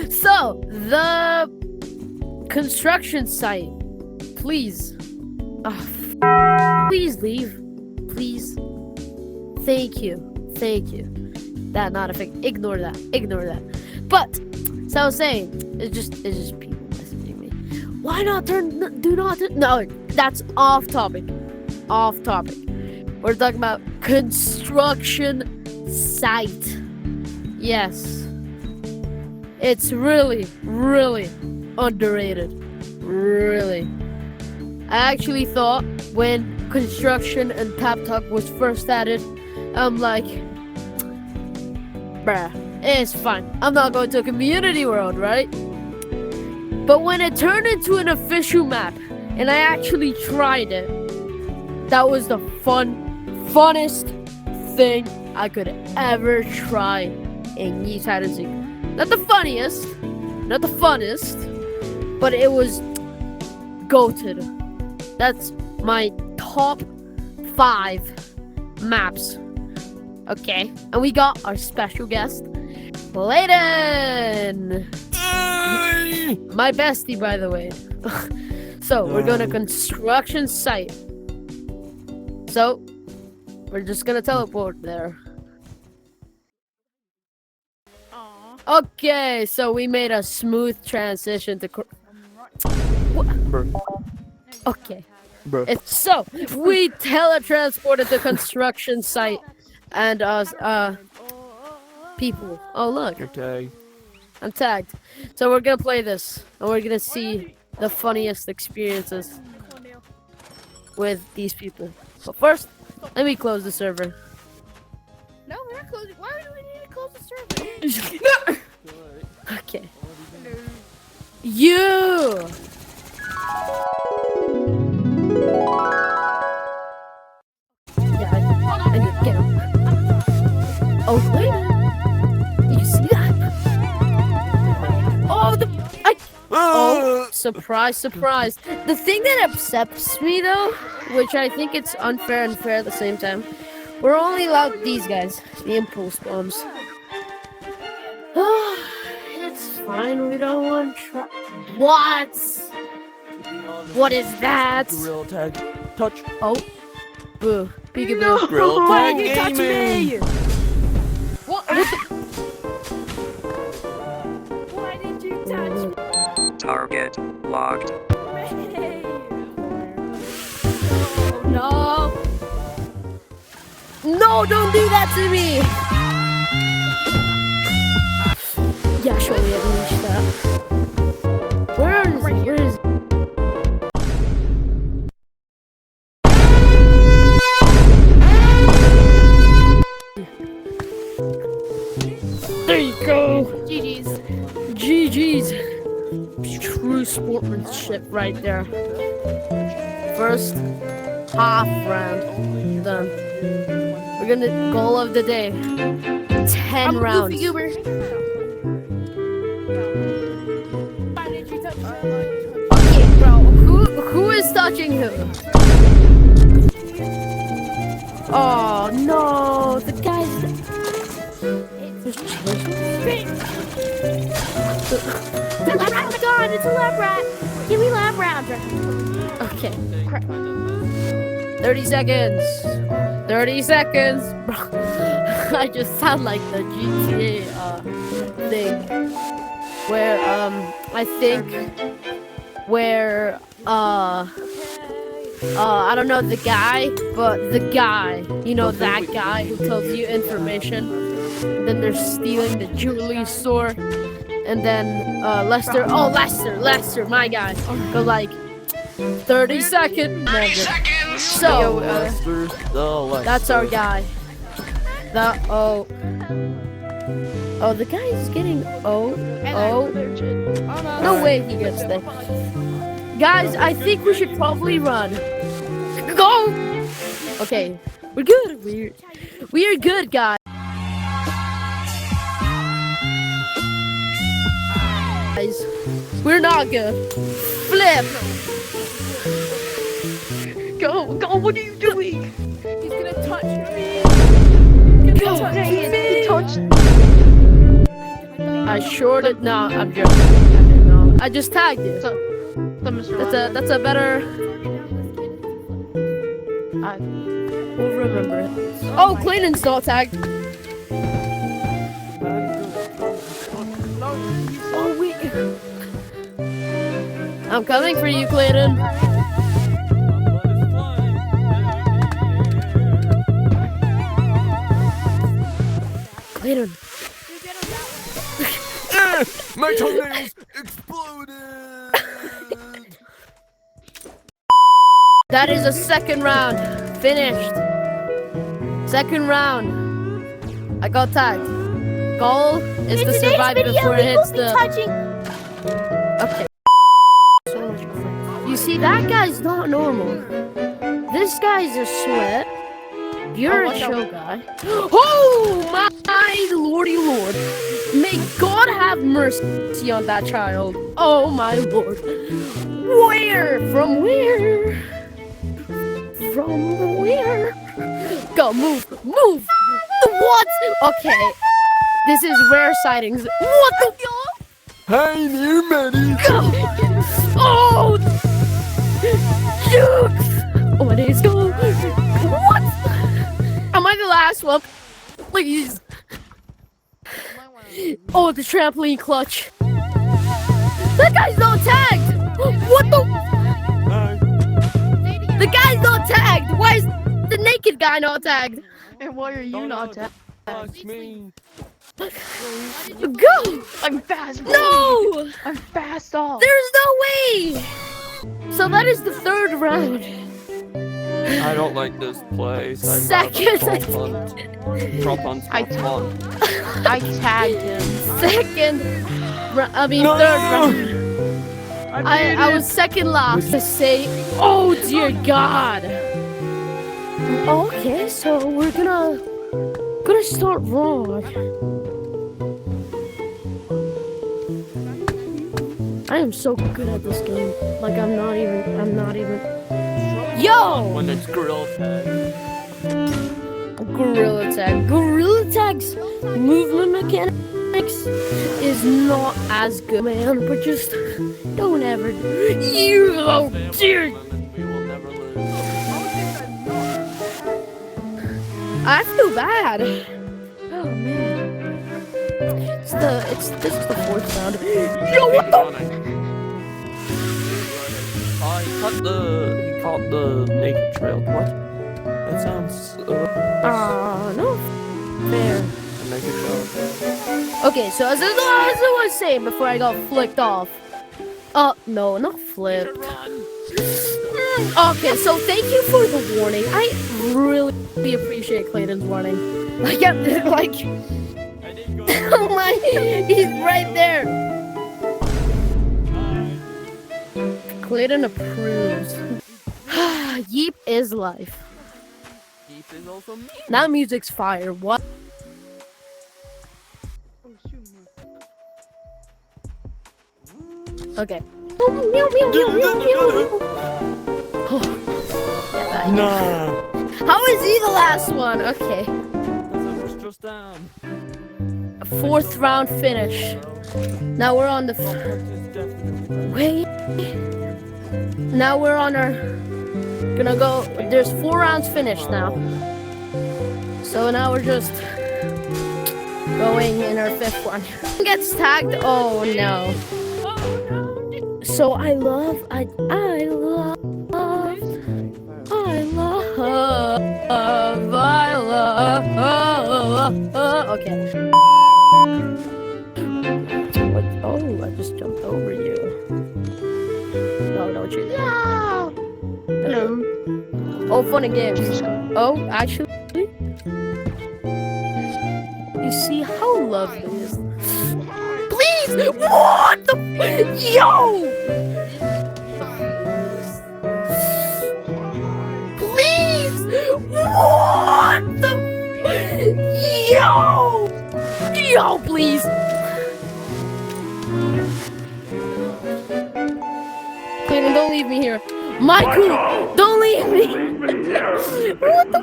So, the construction site. Please. Please leave. Please. Thank you. Thank you. That not a thing. Ignore that. Ignore that. But, so I was saying, it's just people messaging me. Why not no, that's off topic. Off topic. We're talking about construction site. Yes. It's really, really underrated. Really. I actually thought when construction and Tap Talk was first added, I'm like, bruh, it's fine. I'm not going to a community world, right? But when it turned into an official map, and I actually tried it, that was the funnest thing I could ever try in Yeet Hide and Seek. Not the funniest, not the funnest, but it was goated. That's my top 5 maps. Okay, and we got our special guest, Layden. My bestie, by the way. So, we're going to construction site. So, we're just going to teleport there. Okay, so we made a smooth transition to... Okay. So, we teletransported the construction site and people. Oh, look. You're tagged. I'm tagged. So we're gonna play this, and we're gonna see the funniest experiences with these people. But first, let me close the server. No, we're not closing. Why do we need to close the server? Okay. You! Yeah, I need to get him. Oh, wait. Did you see that? Oh, surprise, surprise. The thing that upsets me, though, which I think it's unfair and fair at the same time, we're only allowed these guys, the impulse bombs. It's fine, we don't want to try. What? What is that? Gorilla tag. Touch. Oh. Boo. Peekaboo. Gorilla Why tag you touch gaming. me? What? Why did you touch me? Target locked. No. No, don't do that to me. Yeah, surely I can reach that. Where is it? Where is it? There you go. GG's. GG's. True sportsmanship right there. First half round done. We're gonna goal of the day. 10 rounds. Goofy goober. Why did you touch me? Okay, bro. Who is touching who? Oh no, the guy's. There's The lab rat's gone. It's a lab rat. Give me lab rat. Okay. 30 seconds. 30 seconds. Bro, I just sound like the GTA thing. Where I think where I don't know the guy, but the guy, you know, that guy who tells you information. Then they're stealing the jewelry store. And then Lester, Lester, my guy, go like 30 seconds. 30 seconds. So that's our guy. The guy is getting no way he gets there. Guys, I think we should probably run. Go. Okay, we're good. We are good, guys. We're not good. Flip. Go, what are you doing? He's gonna touch me. Go, Touch me. I sure did not. I'm joking. I didn't know. I just tagged you. So, Mr. That's a better. I- We'll remember it. Oh, Clayton's not tagged. Oh, we. I'm coming for you, Clayton. Clayton. My toenails exploded! That is a second round. Finished. Second round. I got tagged. Goal is to survive before it hits the. Okay. So much fun. You see, that guy's not normal. This guy's a sweat. You're a chill guy. Oh my lordy lord. May God have mercy on that child. Oh my lord. Where? From where? From where? Go, move, move. What? Okay. This is rare sightings. What the? Hey, new Maddie! Oh! Jukes! What is going? What? Am I the last one? Please. Oh, the trampoline clutch. That guy's not tagged. What the? The guy's not tagged. Why is the naked guy not tagged? And why are you not tagged? Fuck me. Go! I'm fast. No! I'm fast off. There's no way! So that is the third round. I don't like this place. I'm Second. Drop on I tagged him. Second. Third round. I was second last. To say, oh dear God. Okay, so we're gonna start wrong. I am so good at this game. Like I'm not even. Yo! When it's grill tag. Gorilla Tag's movement mechanics is not as good, man. But just don't ever. You, oh dear. We will never lose. I feel bad. Oh man. This is the fourth round. Yo, what the? He caught the naked trail. What? That sounds. No fair. Naked trail. Okay, so as I was saying before I got flicked off. No, not flipped. Okay, so thank you for the warning. I really appreciate Clayton's warning. Like, oh my, he's right there. Clayton approves. Yeep is life. Yeep is also me. That music's fire. What? Okay. Meow, meow, meow, meow, meow. Nah. How is he the last one? Okay. It's just down. Fourth round finish. Now we're on the. Wait. Now we're on our. Gonna go. There's 4 rounds finished now. So now we're just going in our 5th one. Gets tagged. Oh no. So I love. Okay. What? Oh, I just jumped over you. No, don't you? No. Hello. Oh, fun and games. Oh, actually, you see how lovely this is. Please! What the? Yo! Please! What the? Yo! Yo, please! Clayton, don't leave me here. Michael, don't leave me! What the?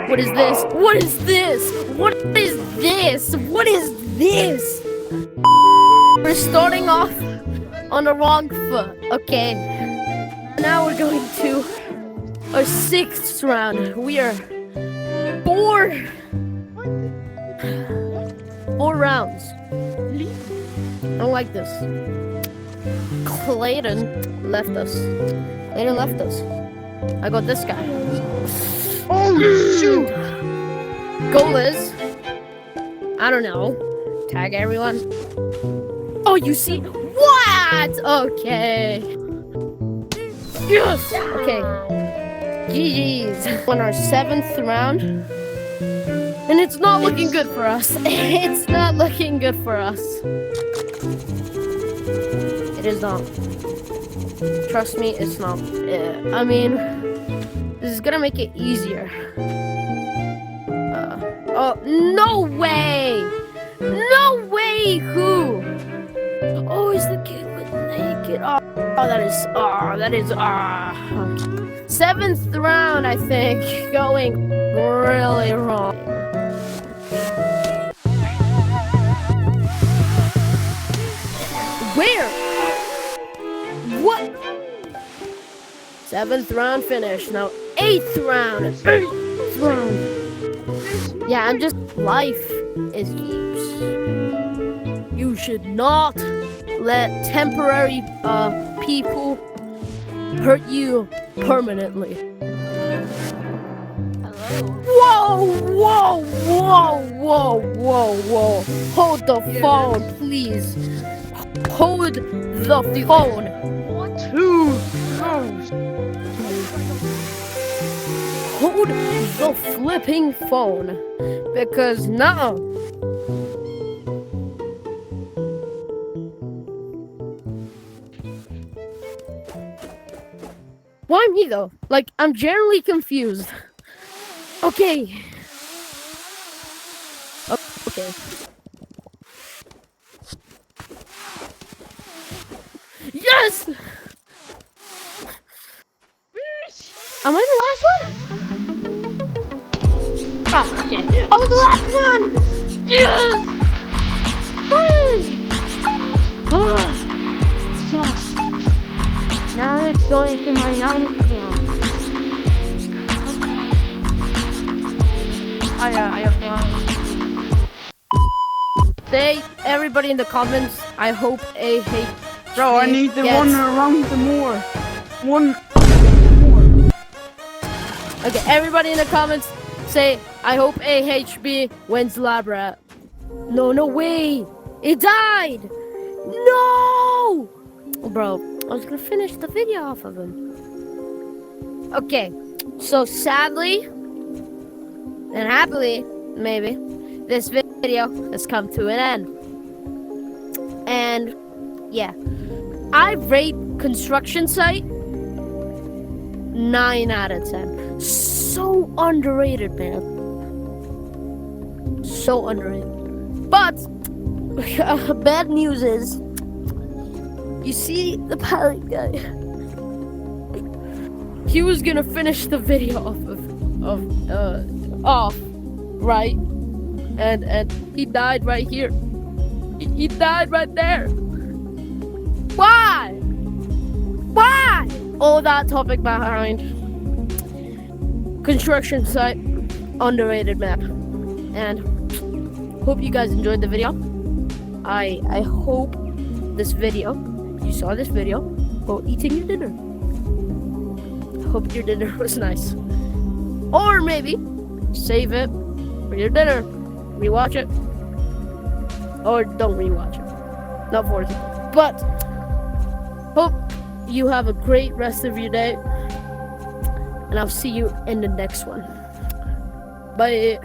What is this? What is this? What is this? What is this? we're starting off on the wrong foot. Okay. Now we're going to our 6th round. We are 4 rounds. I don't like this. Clayton left us. I got this guy. Oh shoot! Goal is, I don't know. Tag everyone. Oh, you see? What? Okay. Yes. Okay. GG's. On our 7th round. And it's not looking good for us. It's not looking good for us. It is not. Trust me, it's not. I mean, this is gonna make it easier. Oh, no way! No way! Who? Oh, it's the kid with naked. Oh, that is. 7th round, I think. Going really wrong. Where? What? 7th round finish. Now 8th round. 8th round. Yeah, I'm just. Life is keeps. You should not let temporary people hurt you permanently. Whoa! Hold the phone, please. Hold the phone. Hold the flipping phone. Because now. Why me though? Like, I'm generally confused. Okay. Okay. Yes! Am I the last one? Oh, okay. I was the last one! Yes! Yes! Now it's going to my young account. Say, everybody in the comments, I hope a hate. Bro, I need the one around the more. One. Okay, everybody in the comments, say, I hope AHB wins Lab Rat. No way! It died! No! Bro, I was gonna finish the video off of him. Okay, so sadly, and happily, maybe, this video has come to an end. And, yeah. I rate construction site 9 out of 10. So underrated, man. So underrated. But bad news is, you see the pilot guy. He was gonna finish the video off, right? And he died right here. He died right there. Why? All that topic behind construction site, underrated map. And hope you guys enjoyed the video. I hope this video, you saw this video while eating your dinner. Hope your dinner was nice. Or maybe save it for your dinner. Rewatch it. Or don't rewatch it. Not forced. But hope you have a great rest of your day. And I'll see you in the next one. Bye.